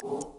you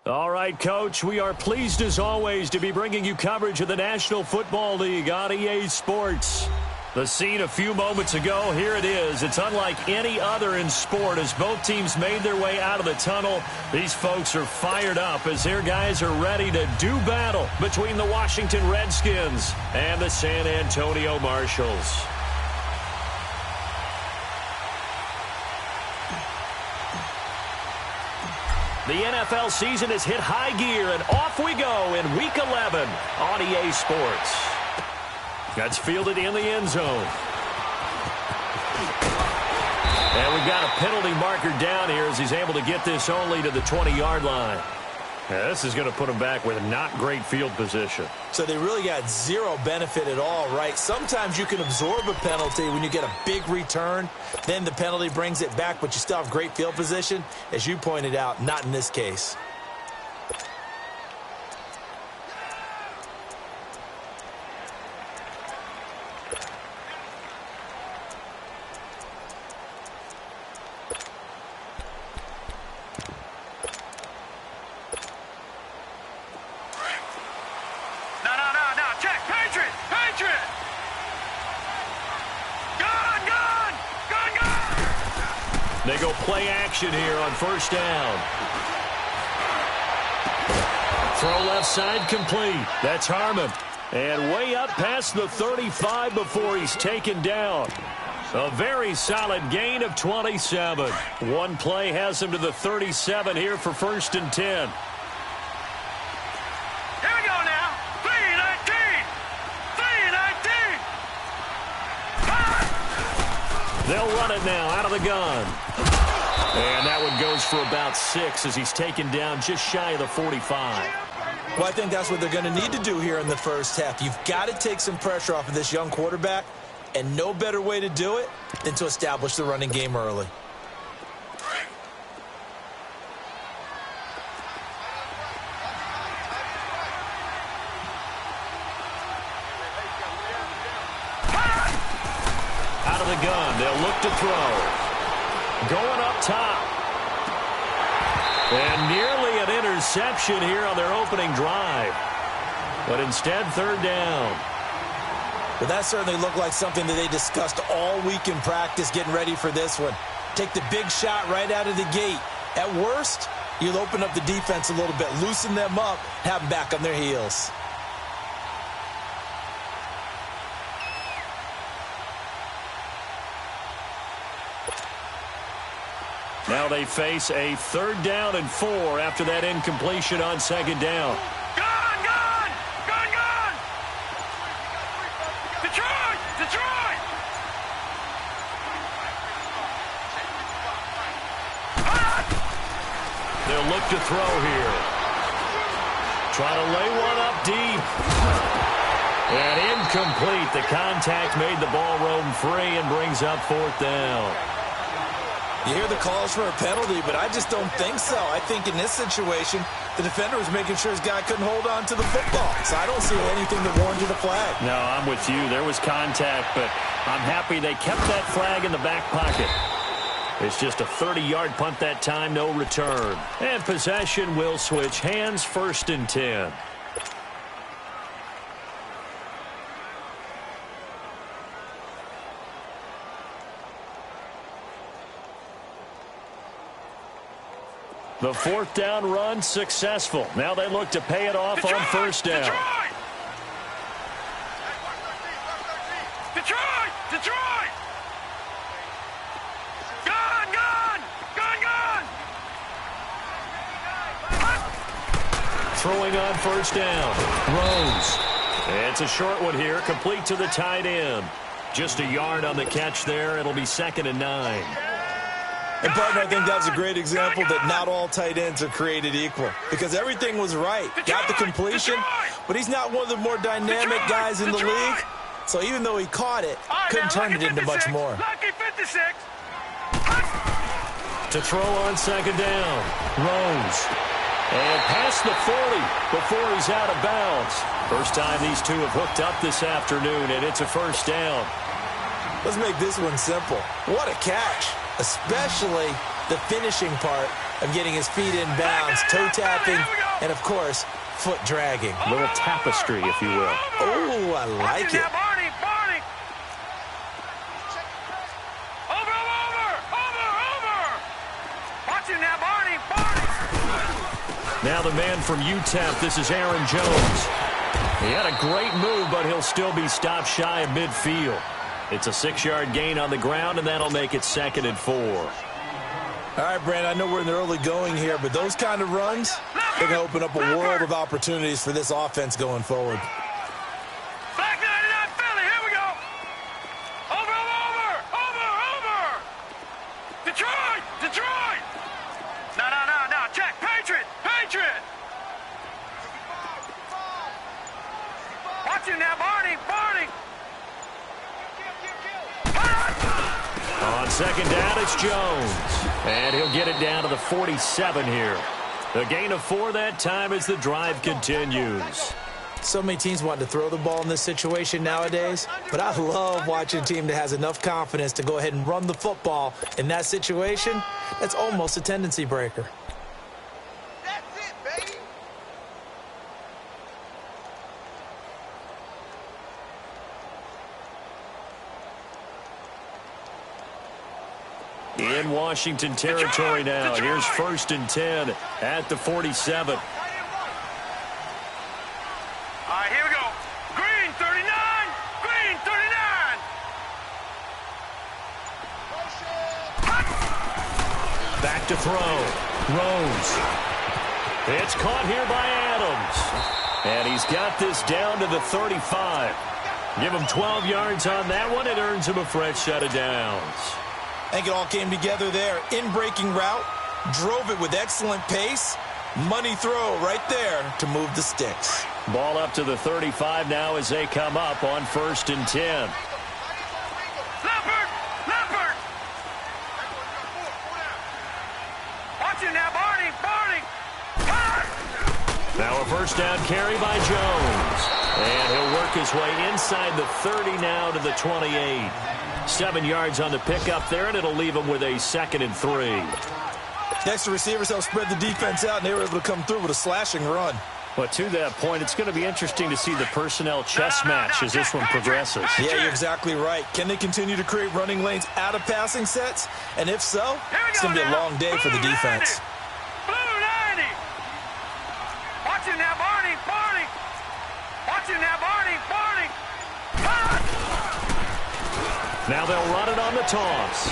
All right, Coach, we are pleased as always to be bringing you coverage of the National Football League on EA Sports. The scene a few moments ago, here it is. It's unlike any other in sport as both teams made their way out of the tunnel. These folks are fired up as their guys are ready to do battle between the Washington Redskins and the San Antonio Marshals. The NFL season has hit high gear, and off we go in Week 11 on EA Sports. That's fielded in the end zone. And we've got a penalty marker down here as he's able to get this only to the 20-yard line. Yeah, this is going to put him back with not great field position. So they really got zero benefit at all, right? Sometimes you can absorb a penalty when you get a big return. Then the penalty brings it back, but you still have great field position. As you pointed out, not in this case. They go play action here on first down. Throw left side complete. That's Harmon. And way up past the 35 before he's taken down. A very solid gain of 27. One play has him to the 37 here for 1st and 10. Here we go now. 3-19. 3-19. They'll run it now out of the gun. And that one goes for about 6 as he's taken down just shy of the 45. Well, I think that's what they're going to need to do here in the first half. You've got to take some pressure off of this young quarterback, and no better way to do it than to establish the running game early. Out of the gun, they'll look to throw. Going up top. And nearly an interception here on their opening drive. But instead, 3rd down. Well, that certainly looked like something that they discussed all week in practice getting ready for this one. Take the big shot right out of the gate. At worst, you'll open up the defense a little bit, loosen them up, have them back on their heels. Now they face a 3rd down and 4 after that incompletion on 2nd down. Gone! Detroit! They'll look to throw here. Try to lay one up deep. And incomplete. The contact made the ball roam free and brings up 4th down. You hear the calls for a penalty, but I just don't think so. I think in this situation, the defender was making sure his guy couldn't hold on to the football. So I don't see anything that warranted a flag. No, I'm with you. There was contact, but I'm happy they kept that flag in the back pocket. It's just a 30-yard punt that time, no return. And possession will switch hands, 1st and 10. The 4th down run successful. Now they look to pay it off on 1st down. Detroit! Gone! Throwing on 1st down. Rose. It's a short one here, complete to the tight end. Just a yard on the catch there. It'll be 2nd and 9. And, partner, I think that's a great example that not all tight ends are created equal. Because everything was right. Got the completion, but he's not one of the more dynamic guys in the league. So even though he caught it, couldn't turn it into much more. Lucky 56. To throw on 2nd down. Rose. And past the 40 before he's out of bounds. First time these two have hooked up this afternoon, and it's a 1st down. Let's make this one simple. What a catch, especially the finishing part of getting his feet in bounds, toe tapping, and of course, foot dragging. A little tapestry, if you will. Oh, I like it. Now the man from UTEP, this is Aaron Jones. He had a great move, but he'll still be stopped shy of midfield. It's a 6-yard gain on the ground, and that'll make it 2nd and 4. All right, Brandon, I know we're in the early going here, but those kind of runs, they're going to open up a world of opportunities for this offense going forward. Back 99 Philly, here we go. Over. Detroit. No, check, Patriot. Watch him now, Barney. On 2nd down, it's Jones. And he'll get it down to the 47 here. The gain of 4 that time as the drive continues. So many teams want to throw the ball in this situation nowadays, but I love watching a team that has enough confidence to go ahead and run the football in that situation. That's almost a tendency breaker. That's it, baby. In Washington territory now. Here's 1st and 10 at the 47. All right, here we go. Green 39. Back to throw. Rose. It's caught here by Adams. And he's got this down to the 35. Give him 12 yards on that one. It earns him a fresh set of downs. I think it all came together there. In-breaking route, drove it with excellent pace. Money throw right there to move the sticks. Ball up to the 35 now as they come up on 1st and 10. Leopard. Watch him now, Barney. Now a 1st down carry by Jones. And he'll work his way inside the 30 now to the 28. 7 yards on the pickup there, and it'll leave him with a 2nd and 3. Next, the receivers helped spread the defense out, and they were able to come through with a slashing run. But to that point, it's going to be interesting to see the personnel chess match as this one progresses. Yeah, you're exactly right. Can they continue to create running lanes out of passing sets? And if so, it's going to be a long day for the defense. Blue 90. Watch him now, Barney. Now they'll run it on the toss.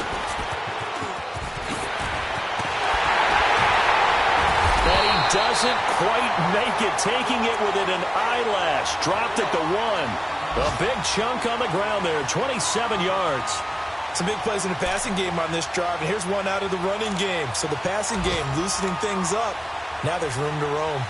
And he doesn't quite make it, taking it within an eyelash. Dropped at the 1. A big chunk on the ground there, 27 yards. Some big plays in the passing game on this drive, and here's one out of the running game. So the passing game loosening things up. Now there's room to roam.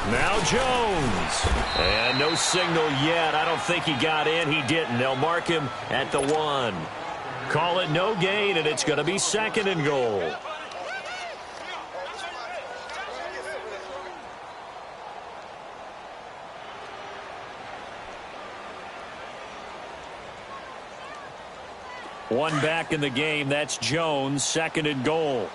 Now Jones. And no signal yet. I don't think he got in. He didn't. They'll mark him at the 1. Call it no gain, and it's going to be 2nd and goal. One back in the game. That's Jones. 2nd and goal.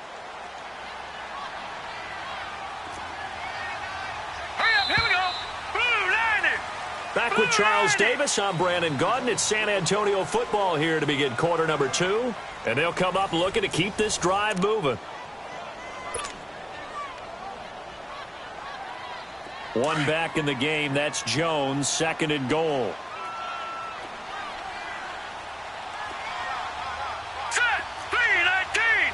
Back with Charles Davis, I'm Brandon Gaudin. It's San Antonio football here to begin quarter number 2. And they'll come up looking to keep this drive moving. One back in the game. That's Jones. 2nd and goal. Set. 319.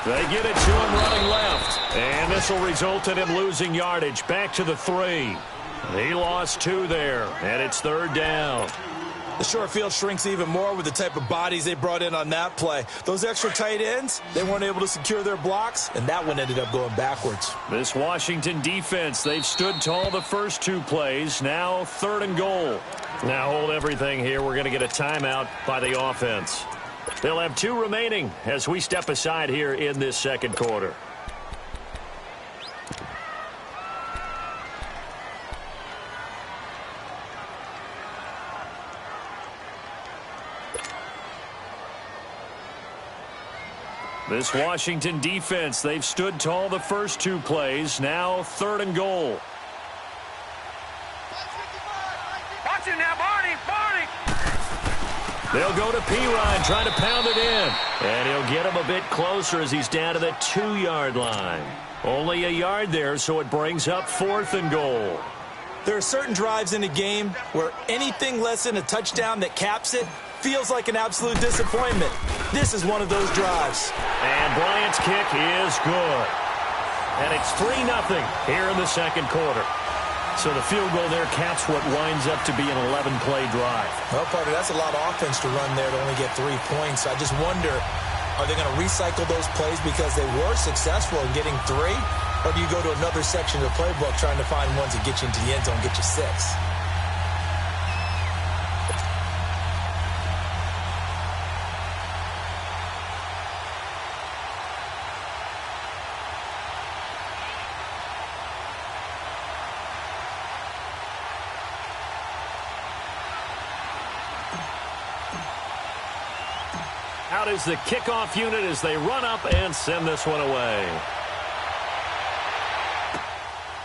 They get it to him running left. And this will result in him losing yardage. Back to the 3. He lost 2 there. And it's 3rd down. The short field shrinks even more with the type of bodies they brought in on that play. Those extra tight ends, they weren't able to secure their blocks, and that one ended up going backwards. This Washington defense, they've stood tall the first 2 plays. Now 3rd and goal. Now hold everything here. We're going to get a timeout by the offense. They'll have 2 remaining as we step aside here in this second quarter. This Washington defense, they've stood tall the first 2 plays. Now 3rd and goal. Watch him now, Barney. Barney. They'll go to P-Ryan, trying to pound it in. And he'll get him a bit closer as he's down to the 2-yard line. Only a yard there, so it brings up 4th and goal. There are certain drives in a game where anything less than a touchdown that caps it feels like an absolute disappointment. This is one of those drives. And Bryant's kick is good. And it's 3-0 here in the second quarter. So the field goal there caps what winds up to be an 11-play drive. Well, partner, that's a lot of offense to run there to only get 3 points. I just wonder, are they going to recycle those plays because they were successful in getting 3? Or do you go to another section of the playbook trying to find ones that get you into the end zone, get you 6? Out is the kickoff unit as they run up and send this one away.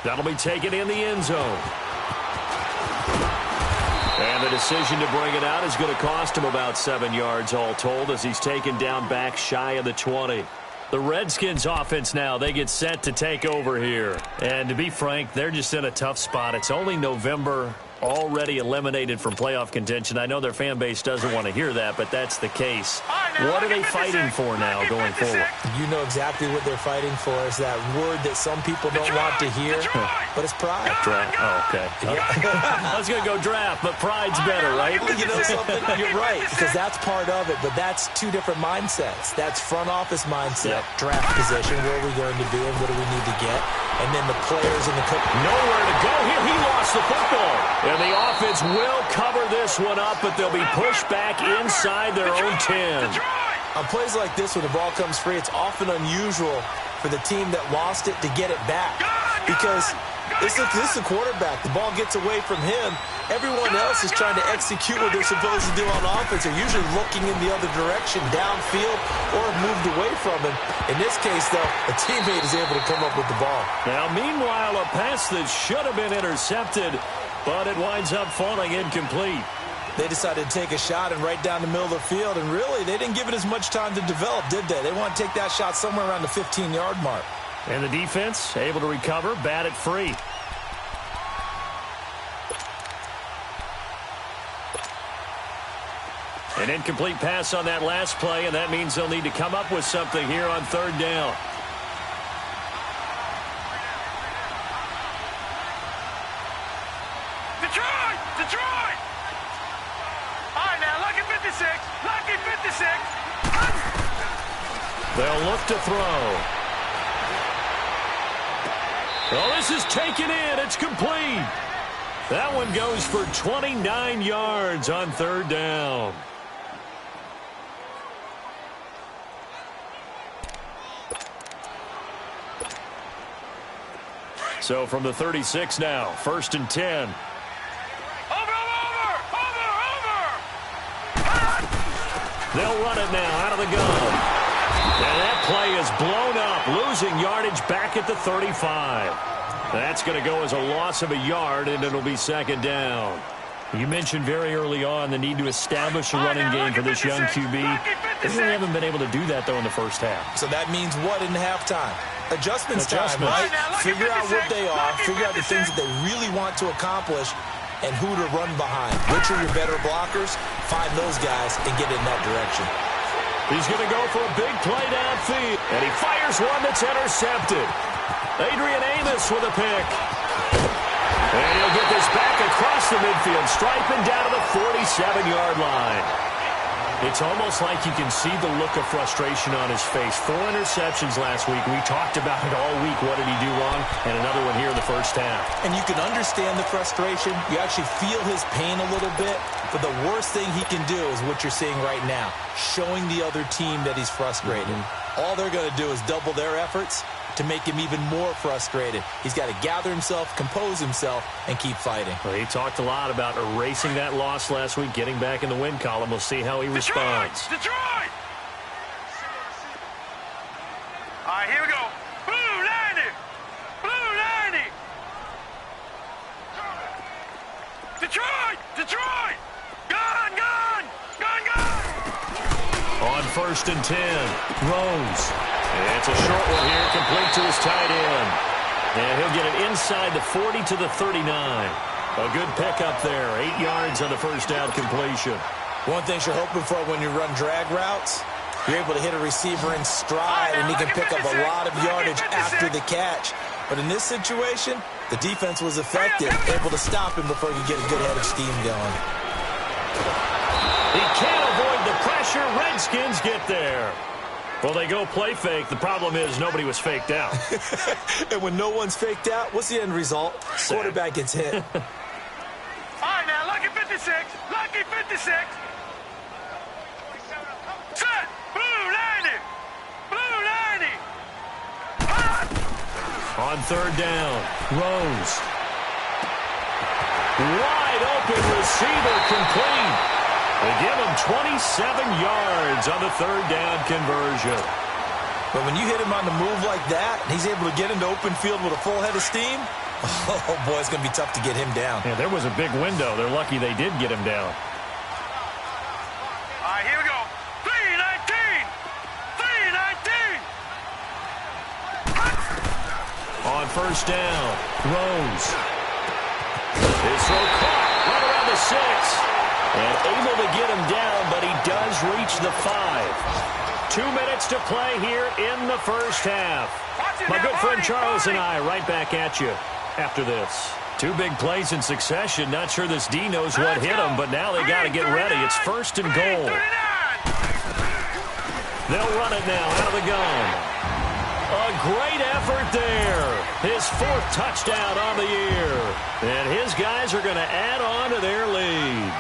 That'll be taken in the end zone. And the decision to bring it out is going to cost him about 7 yards all told as he's taken down back shy of the 20. The Redskins offense now, they get set to take over here. And to be frank, they're just in a tough spot. It's only November, already eliminated from playoff contention. I know their fan base doesn't want to hear that, but that's the case. What are they fighting for now going forward? You know exactly what they're fighting for. Is that word that some people don't want to hear, but it's pride. Draft. Oh, okay. I was going to go draft, but pride's better, right? You know something? You're right, because that's part of it, but that's 2 different mindsets. That's front office mindset, draft position, where are we going to be and what do we need to get, and then the players and the coach. Nowhere to go here. He lost the football. And the offense will cover this one up, but they'll be pushed back inside their own 10. On plays like this, when the ball comes free, it's often unusual for the team that lost it to get it back. Because this is the quarterback. The ball gets away from him. Everyone else is trying to execute what they're supposed to do on offense. They're usually looking in the other direction, downfield, or moved away from him. In this case, though, a teammate is able to come up with the ball. Now, meanwhile, a pass that should have been intercepted, but it winds up falling incomplete. They decided to take a shot and right down the middle of the field, and really, they didn't give it as much time to develop, did they? They want to take that shot somewhere around the 15-yard mark. And the defense able to recover, bat it free. An incomplete pass on that last play, and that means they'll need to come up with something here on 3rd down. Detroit! All right, now, lucky 56. Lucky 56. They'll look to throw. Oh, this is taken in. It's complete. That one goes for 29 yards on 3rd down. So from the 36 now, 1st and 10. They'll run it now out of the gun. And that play is blown up, losing yardage back at the 35. That's going to go as a loss of a yard, and it'll be 2nd down. You mentioned very early on the need to establish a running game for this young QB. They really haven't been able to do that, though, in the first half. So that means what in halftime? Adjustments time, right? Figure out what they are, figure out the things that they really want to accomplish, and who to run behind. Which are your better blockers? Find those guys and get in that direction. He's going to go for a big play downfield, and he fires one that's intercepted. Adrian Amos with a pick. And he'll get this back across the midfield stripe and down to the 47-yard line. It's almost like you can see the look of frustration on his face. 4 interceptions last week. We talked about it all week. What did he do wrong? And another one here in the first half. And you can understand the frustration. You actually feel his pain a little bit. But the worst thing he can do is what you're seeing right now, showing the other team that he's frustrated. All they're going to do is double their efforts to make him even more frustrated. He's got to gather himself, compose himself, and keep fighting. Well, he talked a lot about erasing that loss last week, getting back in the win column. We'll see how he responds. Detroit! All right, here we go. Blue 90! Blue 90! Detroit! Detroit! Gun, gun! Gun, gun! On 1st and 10, Rose. It's a short one here, complete to his tight end. And he'll get it inside the 40 to the 39. A good pickup there, 8 yards on the first down completion. One thing you're hoping for when you run drag routes, you're able to hit a receiver in stride, and he can pick up a lot of yardage after the catch. But in this situation, the defense was effective, able to stop him before he could get a good head of steam going. He can't avoid the pressure. Redskins get there. Well, they go play fake. The problem is nobody was faked out. And when no one's faked out, what's the end result? Quarterback gets hit. All right, now, lucky 56. Lucky 56. Set. Blue 90. Blue 90. On 3rd down, Rose. Wide open receiver complete. They give him 27 yards on the 3rd down conversion. But when you hit him on the move like that, and he's able to get into open field with a full head of steam, oh, boy, it's going to be tough to get him down. Yeah, there was a big window. They're lucky they did get him down. All right, here we go. 319. 319. On 1st down, Rose. His throw caught right around the 6. And able to get him down, but he does reach the 5. 2 minutes to play here in the first half. My good friend Charles and I right back at you after this. 2 big plays in succession. Not sure this D knows what hit him, but now they got to get ready. It's 1st and goal. They'll run it now out of the gun. A great effort there. His 4th touchdown on the year. And his guys are going to add on to their lead.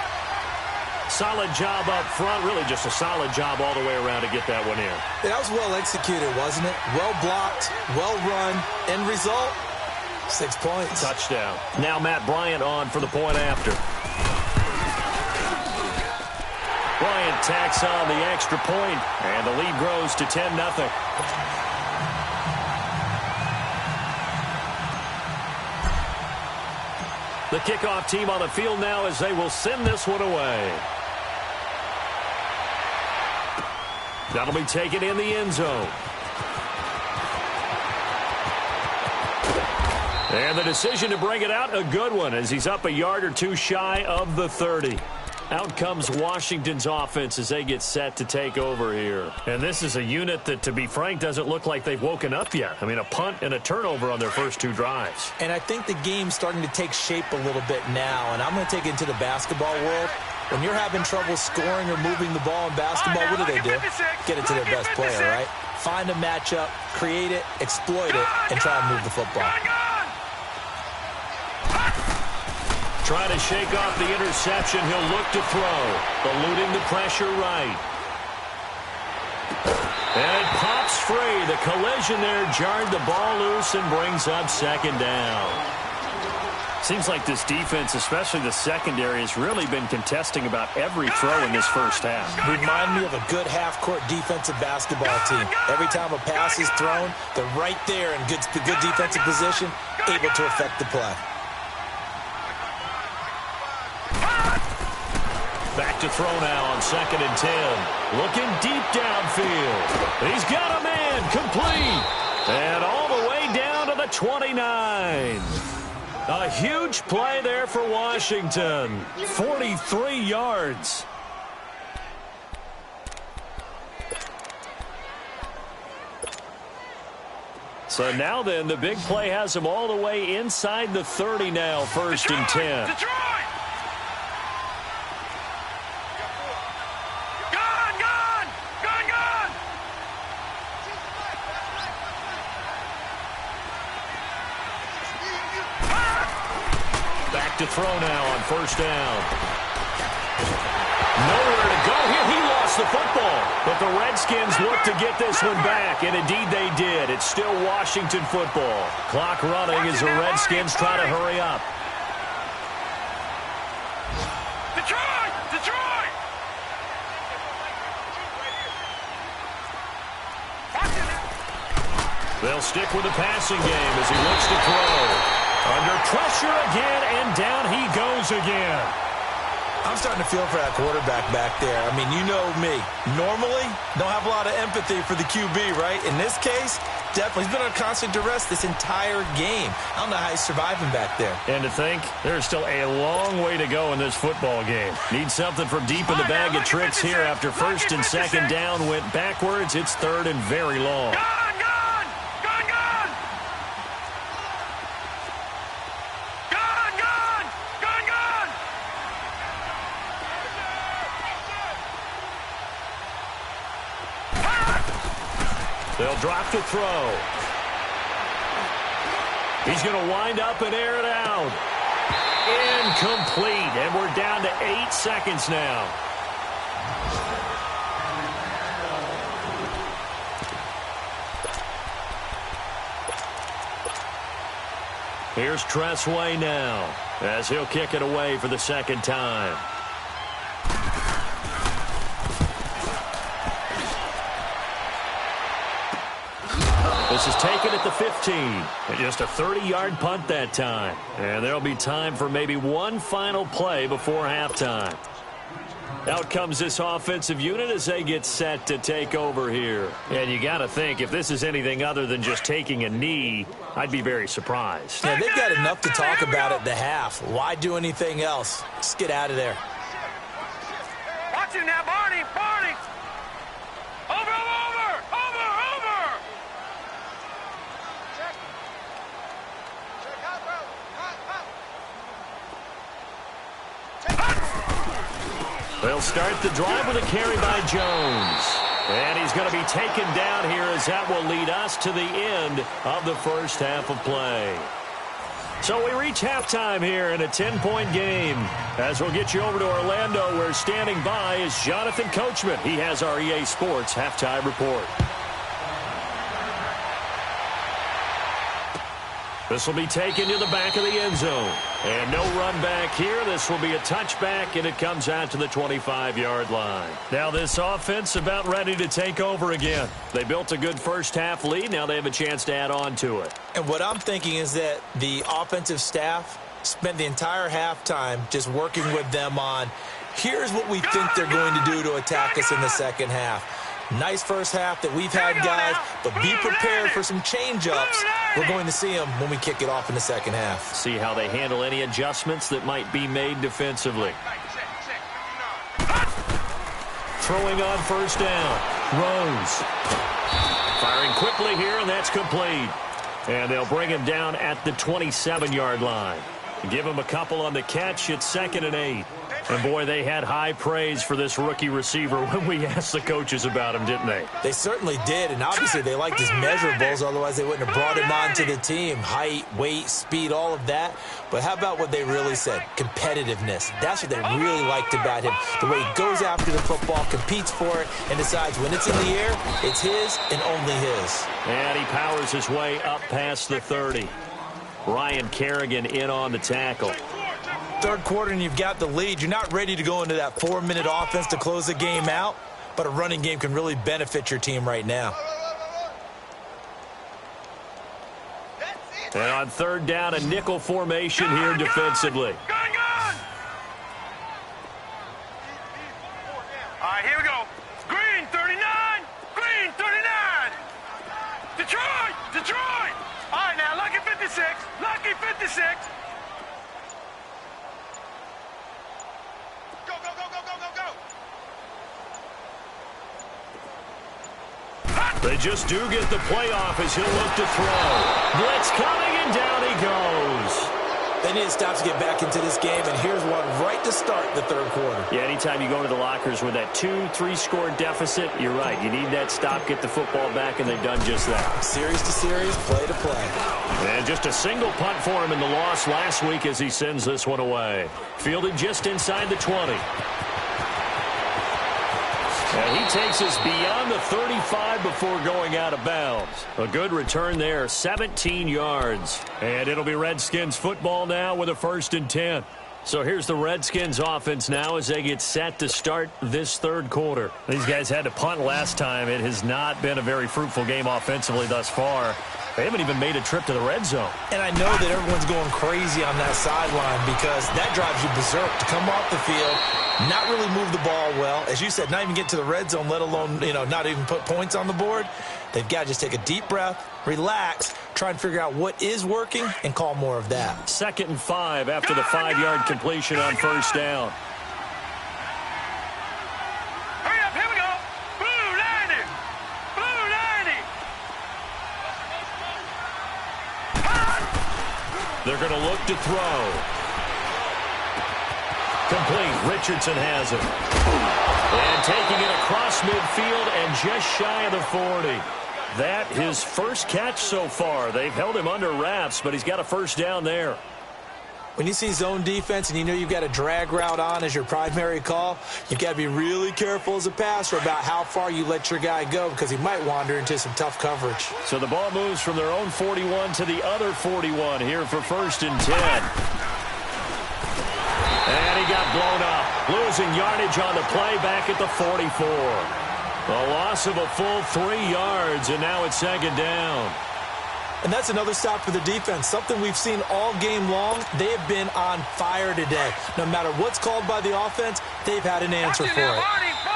Solid job up front. Really just a solid job all the way around to get that one in. That was well executed, wasn't it? Well blocked, well run. End result, 6 points. Touchdown. Now Matt Bryant on for the point after. Bryant tacks on the extra point, and the lead grows to 10-0. The kickoff team on the field now as they will send this one away. That'll be taken in the end zone. And the decision to bring it out, a good one, as he's up a yard or 2 shy of the 30. Out comes Washington's offense as they get set to take over here. And this is a unit that, to be frank, doesn't look like they've woken up yet. I mean, a punt and a turnover on their first 2 drives. And I think the game's starting to take shape a little bit now. And I'm going to take it into the basketball world. When you're having trouble scoring or moving the ball in basketball, what do? Get it to their best player, right? Find a matchup, create it, exploit it, and try and move the football. Trying to shake off the interception. He'll look to throw. Eluding the pressure right. And it pops free. The collision there jarred the ball loose and brings up 2nd down. Seems like this defense, especially the secondary, has really been contesting about every throw in this first half. Remind me of a good half-court defensive basketball team. Every time a pass is thrown, they're right there in good defensive position, able to affect the play. Back to throw now on 2nd and 10. Looking deep downfield. He's got a man complete. And all the way down to the 29. A huge play there for Washington. 43 yards. So now then, the big play has them all the way inside the 30 now, 1st and 10. Detroit! Gone! Back to throw now on 1st down. Nowhere to go here. He lost the football. But the Redskins look to get this one back, and indeed they did. It's still Washington football. Clock running as the Redskins try to hurry up. Detroit! They'll stick with the passing game as he looks to throw. Under pressure again, and down he goes again. I'm starting to feel for that quarterback back there. I mean, you know me. Normally, don't have a lot of empathy for the QB, right? In this case, definitely. He's been under constant duress this entire game. I don't know how he's surviving back there. And to think, there's still a long way to go in this football game. Need something from deep in the bag of tricks here after 1st and 2nd down went backwards. It's 3rd and very long. Gone! They'll drop to throw. He's going to wind up and air it out. Incomplete, and we're down to 8 seconds now. Here's Tressway now as he'll kick it away for the 2nd time. This is taken at the 15. And just a 30-yard punt that time. And there'll be time for maybe one final play before halftime. Out comes this offensive unit as they get set to take over here. And you got to think, if this is anything other than just taking a knee, I'd be very surprised. Yeah, they've got enough to talk about at the half. Why do anything else? Just get out of there. Watch it now, Barney! Over! They'll start the drive with a carry by Jones. And he's going to be taken down here as that will lead us to the end of the 1st half of play. So we reach halftime here in a 10-point game. As we'll get you over to Orlando, where standing by is Jonathan Coachman. He has our EA Sports halftime report. This will be taken to the back of the end zone. And no run back here. This will be a touchback, and it comes out to the 25-yard line. Now this offense about ready to take over again. They built a good 1st half lead. Now they have a chance to add on to it. And what I'm thinking is that the offensive staff spent the entire halftime just working with them on, here's what we think they're going to do to attack us in the 2nd half. Nice 1st half that we've had, guys, but be prepared for some change-ups. We're going to see them when we kick it off in the 2nd half. See how they handle any adjustments that might be made defensively. Throwing on 1st down. Rose. Firing quickly here, and that's complete. And they'll bring him down at the 27-yard line. Give him a couple on the catch. It's 2nd and 8. And, boy, they had high praise for this rookie receiver when we asked the coaches about him, didn't they? They certainly did, and obviously they liked his measurables, otherwise they wouldn't have brought him onto the team. Height, weight, speed, all of that. But how about what they really said? Competitiveness. That's what they really liked about him. The way he goes after the football, competes for it, and decides when it's in the air, it's his and only his. And he powers his way up past the 30. Ryan Kerrigan in on the tackle. 3rd quarter and you've got the lead. You're not ready to go into that 4-minute offense to close the game out, but a running game can really benefit your team right now. And on 3rd down, a nickel formation here defensively. Gone! All right, here we go. Green 39! Green 39! Detroit! All right, now, lucky 56. Lucky 56. They just do get the playoff as he'll look to throw. Blitz coming, and down he goes. They need to stop to get back into this game, and here's one right to start the third quarter. Yeah, anytime you go to the lockers with that 2-3 score deficit, you're right. You need that stop, get the football back, and they've done just that. Series to series, play to play. And just a single punt for him in the loss last week as he sends this one away. Fielded just inside the 20. And he takes us beyond the 35 before going out of bounds. A good return there, 17 yards. And it'll be Redskins football now with a 1st and 10. So here's the Redskins offense now as they get set to start this third quarter. These guys had to punt last time. It has not been a very fruitful game offensively thus far. They haven't even made a trip to the red zone. And I know that everyone's going crazy on that sideline because that drives you berserk to come off the field, not really move the ball well. As you said, not even get to the red zone, let alone, not even put points on the board. They've got to just take a deep breath, relax, try and figure out what is working, and call more of that. 2nd and 5 after the 5-yard completion on 1st down. Hurry up, here we go. Blue 90. Blue 90. They're going to look to throw. Complete. Richardson has it. And taking it across midfield and just shy of the 40. That his first catch so far. They've held him under wraps, but he's got a 1st down there. When you see zone defense and you know you've got a drag route on as your primary call, you've got to be really careful as a passer about how far you let your guy go because he might wander into some tough coverage. So the ball moves from their own 41 to the other 41 here for 1st and 10. And he got blown up, losing yardage on the play back at the 44. A loss of a full 3 yards, and now it's 2nd down. And that's another stop for the defense, something we've seen all game long. They have been on fire today. No matter what's called by the offense, they've had an answer for it.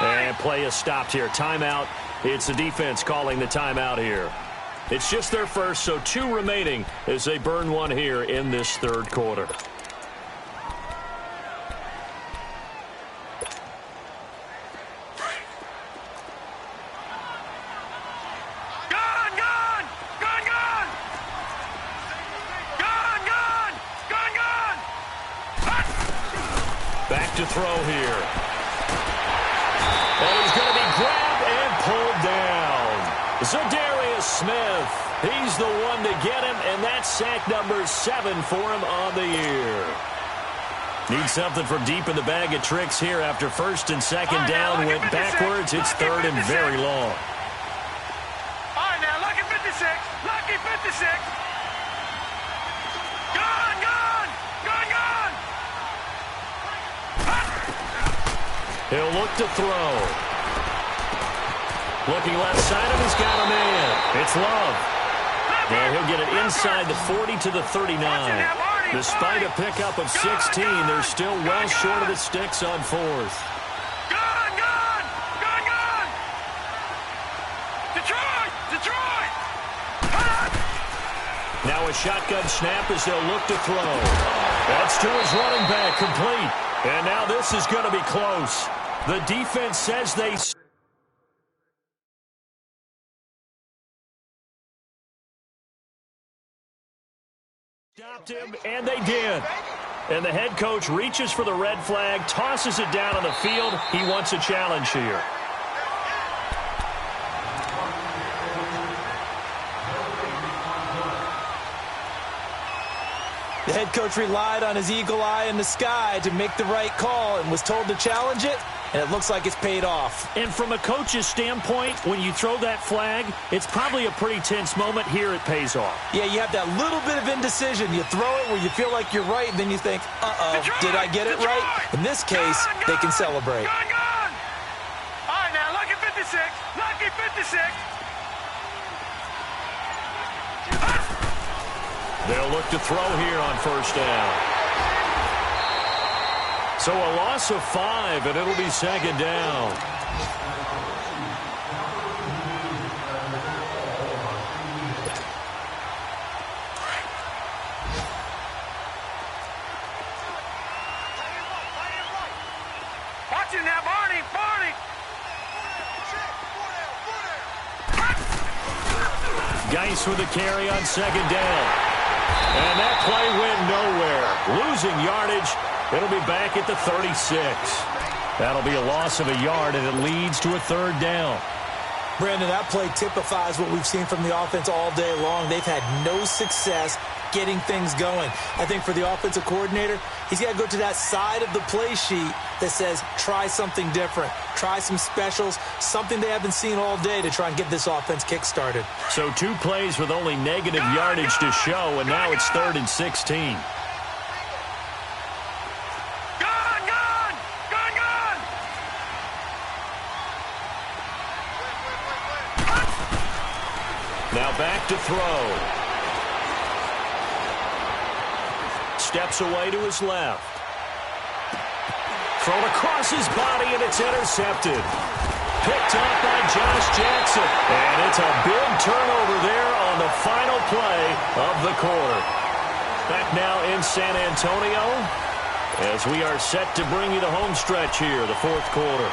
And play is stopped here. Timeout. It's the defense calling the timeout here. It's just their first, so 2 remaining as they burn one here in this third quarter. Back to throw here. And he's going to be grabbed and pulled down. Zadarius Smith. He's the one to get him, and that's sack number 7 for him on the year. Need something from deep in the bag of tricks here after 1st and 2nd down went backwards. It's 3rd and very long. All right, now, lucky 56. Lucky 56. He'll look to throw. Looking left side of he's got a man. It's Love. And he'll get it inside the 40 to the 39. Despite a pickup of 16, they're still well short of the sticks on 4th. Detroit! Now a shotgun snap as they'll look to throw. That's to his running back, complete. And now this is going to be close. The defense says they stopped him, and they did. And the head coach reaches for the red flag, tosses it down on the field. He wants a challenge here. The head coach relied on his eagle eye in the sky to make the right call and was told to challenge it, and it looks like it's paid off. And from a coach's standpoint, when you throw that flag, it's probably a pretty tense moment. Here it pays off. Yeah, you have that little bit of indecision. You throw it where you feel like you're right, and then you think, uh-oh, did I get it right? In this case, they can celebrate. All right, now, lucky 56. Lucky 56. They'll look to throw here on 1st down. So a loss of 5, and it'll be 2nd down. Watch it now, Barney. Geis with the carry on second down. And that play went nowhere. Losing yardage. It'll be back at the 36. That'll be a loss of a yard, and it leads to a third down. Brandon, that play typifies what we've seen from the offense all day long. They've had no success getting things going. I think for the offensive coordinator, he's got to go to that side of the play sheet that says, try something different. Try some specials, something they haven't seen all day to try and get this offense kick-started. So 2 plays with only negative yardage to show, and now it's 3rd and 16. Now back to throw. Steps away to his left. Thrown across his body, and it's intercepted. Picked up by Josh Jackson. And it's a big turnover there on the final play of the quarter. Back now in San Antonio as we are set to bring you the home stretch here, the 4th quarter.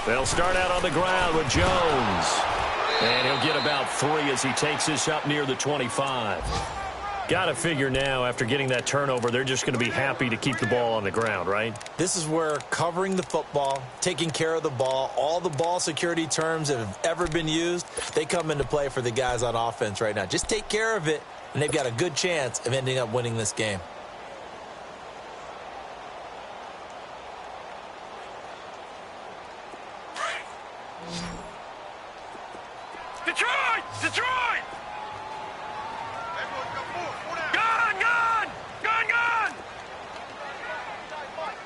They'll start out on the ground with Jones. And he'll get about 3 as he takes this up near the 25. Got to figure now, after getting that turnover, they're just going to be happy to keep the ball on the ground, right? This is where covering the football, taking care of the ball, all the ball security terms that have ever been used, they come into play for the guys on offense right now. Just take care of it, and they've got a good chance of ending up winning this game. Detroit! Gun!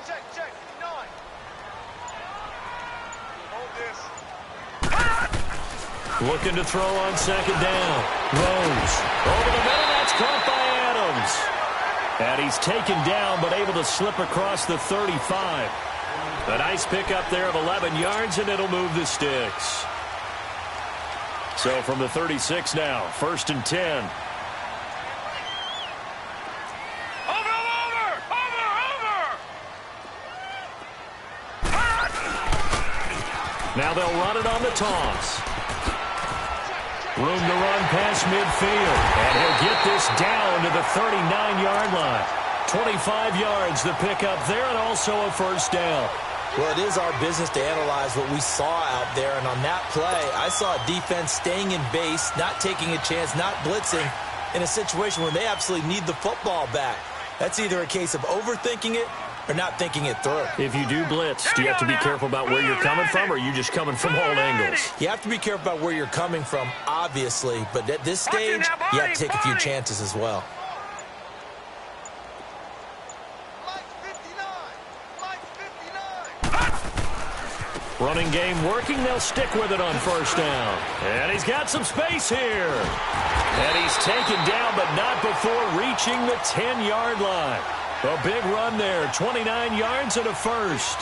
Check. 9. Hold this. Looking to throw on second down. Rose. Over the middle, that's caught by Adams. And he's taken down, but able to slip across the 35. A nice pickup there of 11 yards, and it'll move the sticks. So from the 36 now, 1st and 10. Over! Now they'll run it on the toss. Room to run past midfield. And he'll get this down to the 39-yard line. 25 yards the pickup there, and also a first down. Well, it is our business to analyze what we saw out there, and on that play, I saw a defense staying in base, not taking a chance, not blitzing, in a situation where they absolutely need the football back. That's either a case of overthinking it or not thinking it through. If you do blitz, do you have to be careful about where you're coming from, or are you just coming from all angles? You have to be careful about where you're coming from, obviously, but at this stage, you have to take a few chances as well. Running game working. They'll stick with it on first down. And he's got some space here. And he's taken down, but not before reaching the 10-yard line. A big run there, 29 yards and a first.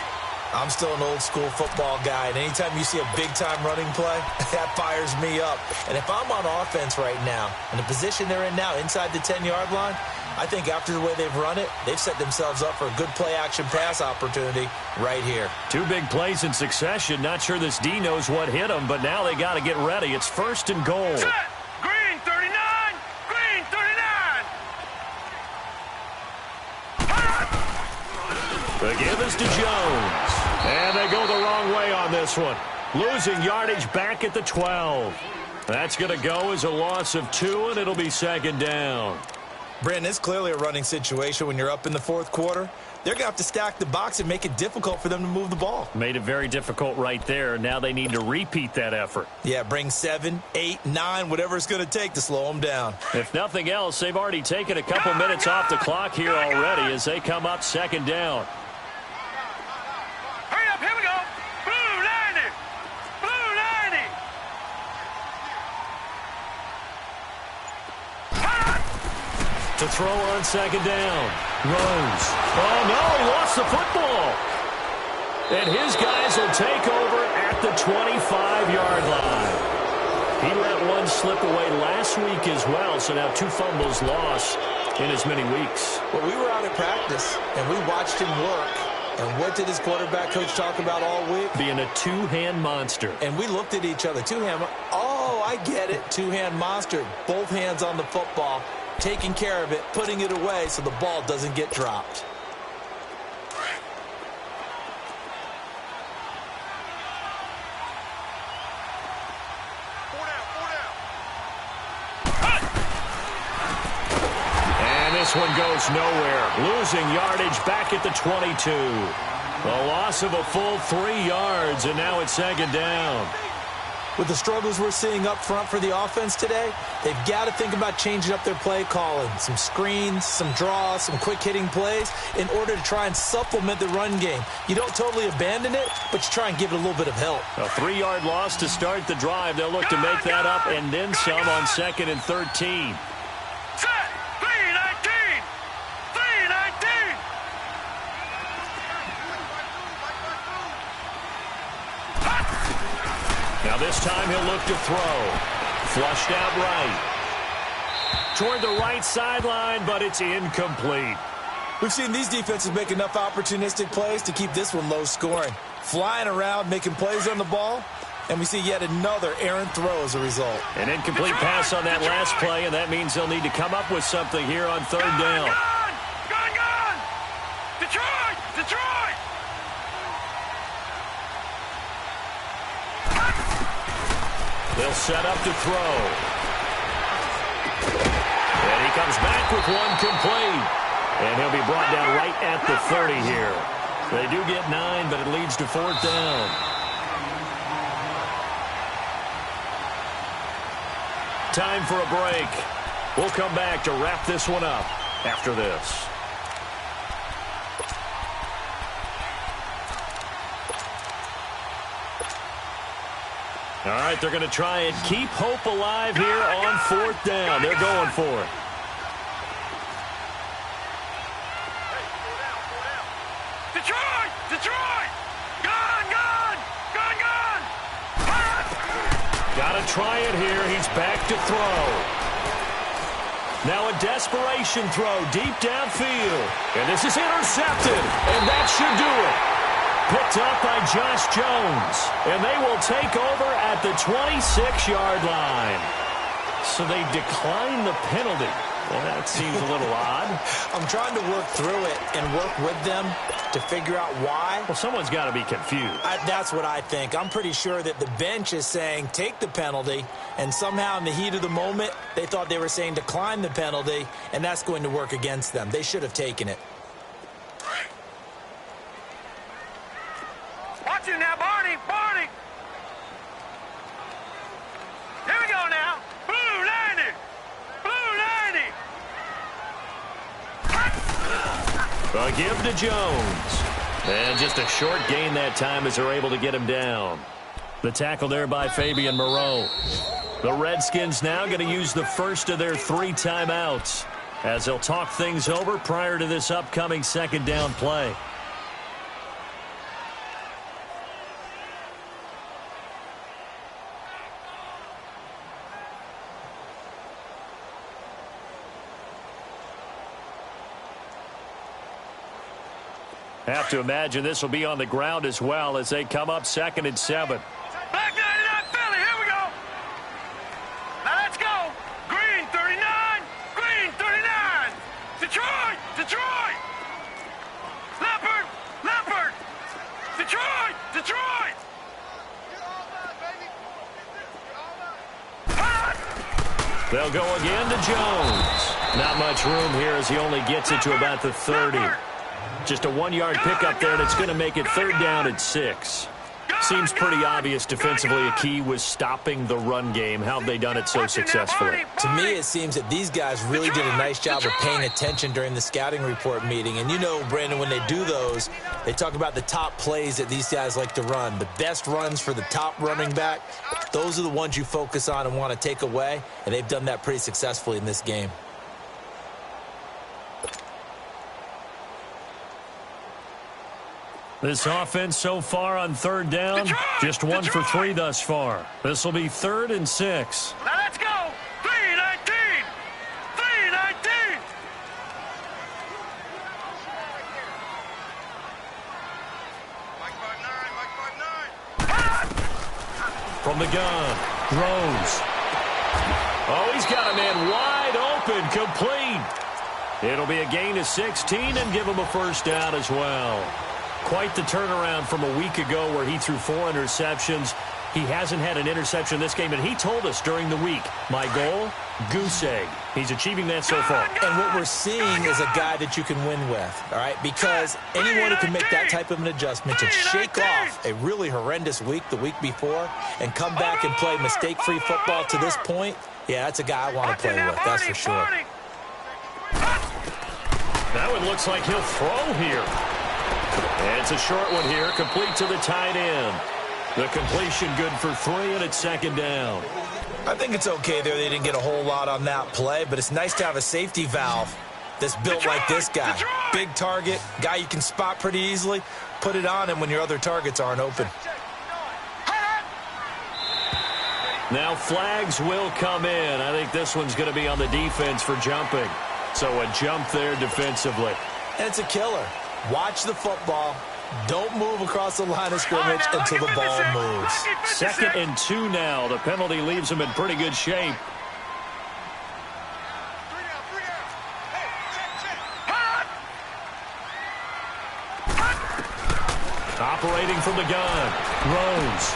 I'm still an old-school football guy, and anytime you see a big-time running play, that fires me up. And if I'm on offense right now, in the position they're in now, inside the 10-yard line, I think after the way they've run it, they've set themselves up for a good play-action pass opportunity right here. 2 big plays in succession. Not sure this D knows what hit them, but now they got to get ready. It's 1st and goal. Set. Green 39! Green 39! The give is to Jones. And they go the wrong way on this one. Losing yardage back at the 12. That's going to go as a loss of 2, and it'll be 2nd down. Brandon, it's clearly a running situation when you're up in the 4th quarter. They're going to have to stack the box and make it difficult for them to move the ball. Made it very difficult right there. Now they need to repeat that effort. Yeah, bring 7, 8, 9, whatever it's going to take to slow them down. If nothing else, they've already taken a couple minutes off the clock here already as they come up 2nd down. Hurry up, here we go. Blue 90. Blue 90. To throw on second down. Rose. Oh, no, he lost the football. And his guys will take over at the 25-yard line. He let one slip away last week as well, so now 2 fumbles lost in as many weeks. Well, we were out at practice, and we watched him work. And what did his quarterback coach talk about all week? Being a two-hand monster. And we looked at each other. Two-hand. Oh, I get it. Two-hand monster. Both hands on the football, taking care of it, putting it away so the ball doesn't get dropped. This one goes nowhere. Losing yardage back at the 22. A loss of a full 3 yards, and now it's second down. With the struggles we're seeing up front for the offense today, they've got to think about changing up their play calling. Some screens, some draws, some quick-hitting plays in order to try and supplement the run game. You don't totally abandon it, but you try and give it a little bit of help. A 3-yard loss to start the drive. They'll look to make that up and then some on 2nd and 13. Now this time he'll look to throw. Flushed out right. Toward the right sideline, but it's incomplete. We've seen these defenses make enough opportunistic plays to keep this one low scoring. Flying around, making plays on the ball, and we see yet another errant throw as a result. An incomplete pass on that last play, and that means they'll need to come up with something here on 3rd down. Gone! Detroit! Detroit! They'll set up to throw. And he comes back with one complete. And he'll be brought down right at the 30 here. They do get 9, but it leads to 4th down. Time for a break. We'll come back to wrap this one up after this. All right, they're going to try and keep hope alive here on 4th down. They're going for it. Detroit! Detroit! Gone! Got to try it here. He's back to throw. Now a desperation throw deep downfield. And this is intercepted. And that should do it. Picked up by Josh Jones. And they will take over at the 26-yard line. So they decline the penalty. Well, that seems a little odd. I'm trying to work through it and work with them to figure out why. Well, someone's got to be confused. That's what I think. I'm pretty sure that the bench is saying take the penalty, and somehow in the heat of the moment, they thought they were saying decline the penalty, and that's going to work against them. They should have taken it. Watch it now, Barney! Here we go now. Blue 90! A give to Jones. And just a short gain that time as they're able to get him down. The tackle there by Fabian Moreau. The Redskins now going to use the first of their 3 timeouts as they'll talk things over prior to this upcoming 2nd down play. Have to imagine this will be on the ground as well as they come up 2nd and 7. Black 99 Philly, here we go. Now let's go. Green 39. Detroit. Leopard. Detroit. They'll go again to Jones. Not much room here as he only gets it to about the 30. Just a 1-yard pickup there, and it's going to make it 3rd down at 6. Seems pretty obvious defensively a key was stopping the run game. How have they done it so successfully? To me, it seems that these guys really did a nice job of paying attention during the scouting report meeting. And you know, Brandon, when they do those, they talk about the top plays that these guys like to run. The best runs for the top running back, those are the ones you focus on and want to take away. And they've done that pretty successfully in this game. This offense so far on third down, just 1 for 3 thus far. This will be 3rd and 6. Now let's go. 319. 319. From the gun, throws. Oh, he's got a man wide open, complete. It'll be a gain of 16 and give him a first down as well. Quite the turnaround from a week ago where he threw 4 interceptions. He hasn't had an interception this game, and he told us during the week, my goal, goose egg. He's achieving that so far. And what we're seeing is a guy that you can win with, all right? Because anyone who can make that type of an adjustment to shake off a really horrendous week the week before and come back and play mistake-free football to this point, yeah, that's a guy I want to play with, that's for sure. That one looks like he'll throw here. And it's a short one here, complete to the tight end. The completion good for 3, and it's 2nd down. I think it's okay there. They didn't get a whole lot on that play, but it's nice to have a safety valve that's built like this guy. Big target, guy you can spot pretty easily. Put it on him when your other targets aren't open. Now flags will come in. I think this one's going to be on the defense for jumping. So a jump there defensively. And it's a killer. Watch the football. Don't move across the line of scrimmage until the ball moves. 2nd and 2 now. The penalty leaves him in pretty good shape. Operating from the gun. Throws.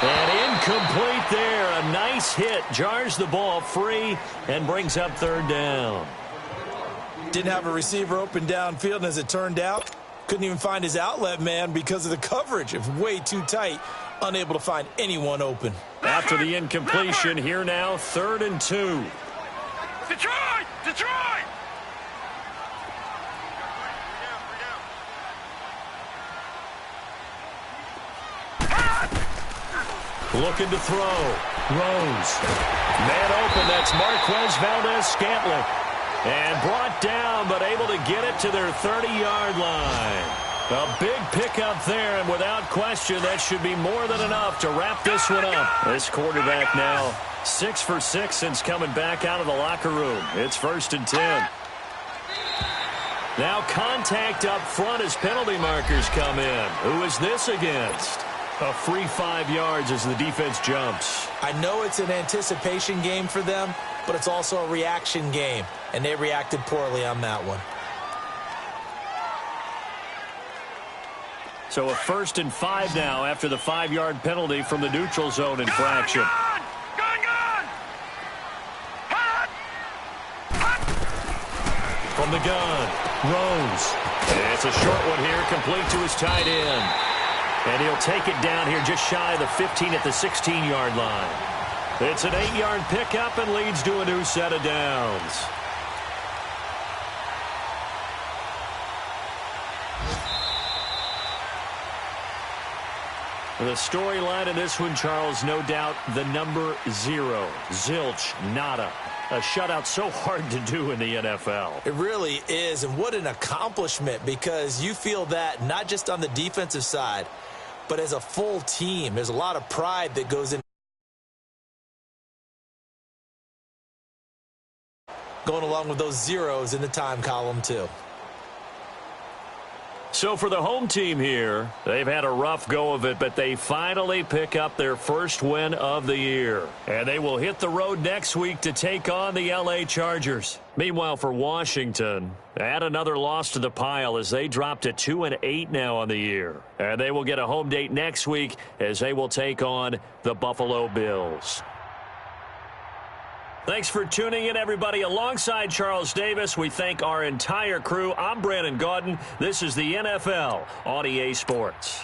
And incomplete there. A nice hit. Jars the ball free and brings up 3rd down. Didn't have a receiver open downfield, and as it turned out, couldn't even find his outlet man because of the coverage. It was way too tight, unable to find anyone open. After the incompletion, here now, 3rd and 2. Detroit! Detroit! Looking to throw. Rose. Man open, that's Marquez Valdez-Scantling. And brought down, but able to get it to their 30-yard line. A big pickup there, and without question, that should be more than enough to wrap this one up. This quarterback now 6 for 6 since coming back out of the locker room. It's 1st and 10. Now contact up front as penalty markers come in. Who is this against? A free 5 yards as the defense jumps. I know it's an anticipation game for them, but it's also a reaction game, and they reacted poorly on that one. So a 1st and 5 now after the 5-yard penalty from the neutral zone infraction. Gun! From the gun, Rose. It's a short one here, complete to his tight end. And he'll take it down here just shy of the 15 at the 16-yard line. It's an 8-yard pickup and leads to a new set of downs. The storyline in this one, Charles, no doubt the number 0. Zilch, nada. A shutout so hard to do in the NFL. It really is, and what an accomplishment, because you feel that not just on the defensive side, but as a full team. There's a lot of pride that goes in. Going along with those zeros in the time column, too. So for the home team here, they've had a rough go of it, but they finally pick up their first win of the year. And they will hit the road next week to take on the L.A. Chargers. Meanwhile, for Washington, add another loss to the pile as they drop to 2-8 now on the year. And they will get a home date next week as they will take on the Buffalo Bills. Thanks for tuning in, everybody. Alongside Charles Davis, we thank our entire crew. I'm Brandon Gaudin. This is the NFL on EA Sports.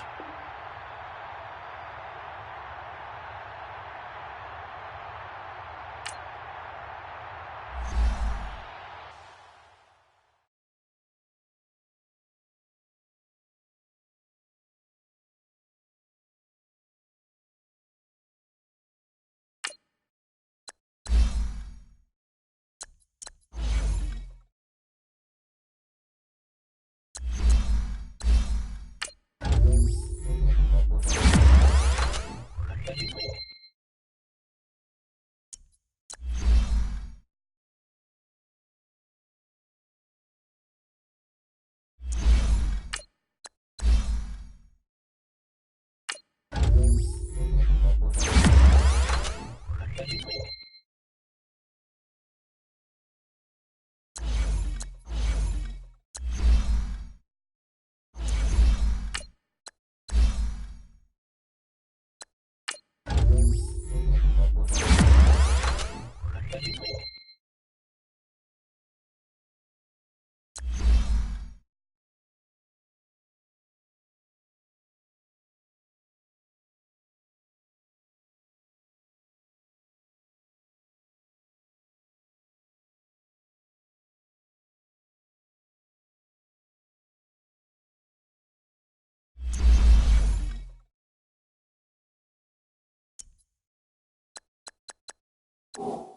Go!